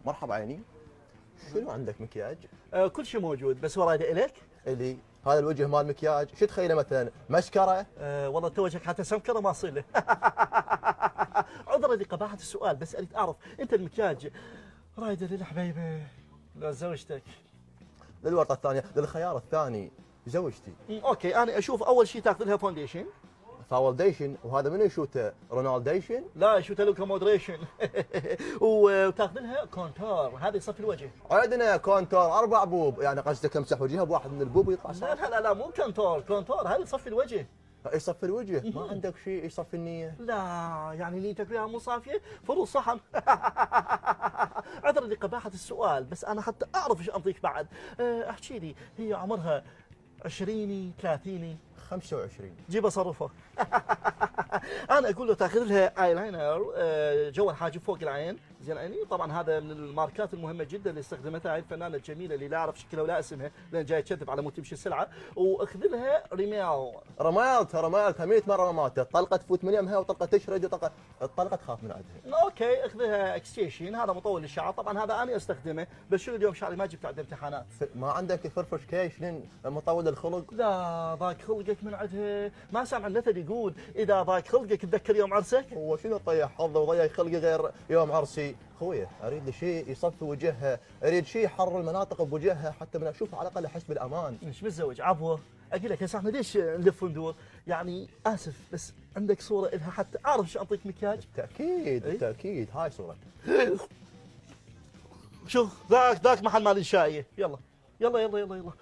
مرحبا عيني. شنو عندك مكياج؟ كل شيء موجود، بس ورايده الك. اللي هذا الوجه مال مكياج، شو تخيله مثلا؟ مسكره؟ والله تو وجهك حتى سمكره ما صير له. عذرا لقباحه السؤال، بس اريد اعرف انت المكياج رايده للحبيبه لا زوجتك؟ للورطه الثانيه، للخيار الثاني زوجتي. اوكي، انا اشوف اول شيء تاخذ لها فونديشن. فاولديشن، وهذا منو يشوته؟ رونالديشن؟ لا، شو تلوكا مودريشن. وتاخذ لها كونتور، هذا يصفي الوجه. عندنا كونتور 4 بوب، يعني قصدك امسح وجهها بواحد من البوب ويطلع لا صح؟ لا لا لا، مو كونتور، كونتور هذا يصفي الوجه. يصفي الوجه، ما عندك شيء يصفي النيه؟ لا، يعني نيتك وياها مو صافيه، فرو صحن. عذرا لقباحه السؤال، بس انا حتى اعرف ايش انطيك بعد. احكي لي، هي عمرها 20 30؟ 25. جيب اصرفه. انا اقول له تاخذ لها اي لاينر جوا الحاجب فوق العين، زين عيني. طبعا هذا من الماركات المهمه جدا اللي استخدمتها هاي الفنانه الجميله اللي لا اعرف شكلها ولا اسمها لان جاي تكذب على مود تمشي السلعه. واخذ لها رمال. رمالتها 100 مره ما ماتت، طلقه تفوت من يمها وطلقه تشرد وطلقه الطلقه تخاف من عندها. اوكي، اخذها اكستيشن، هذا مطول للشعر، طبعا هذا انا استخدمه، بس شنو اليوم شعري ما جبت عنده امتحانات. ما عندك فرفش كيشن مطول الخلق؟ لا، ضاق خلقك من عندها. ما سامع المثل يقول اذا ضاق خلقك تذكر يوم عرسك؟ هو شنو طيح حظه وضيق خلقي غير يوم عرسي؟ خويه اريد لي شيء يصفي وجهها، اريد شيء يحرر المناطق بوجهها حتى من اشوفها على الاقل احس بالامان. مش متزوج عفوه. اقول لك هسه احنا ليش نلف وندور؟ يعني اسف، بس عندك صوره الها حتى اعرف ايش اعطيك مكياج؟ بالتاكيد بالتاكيد، هاي صورة. شوف ذاك محل مال الشايه. يلا يلا يلا يلا يلا.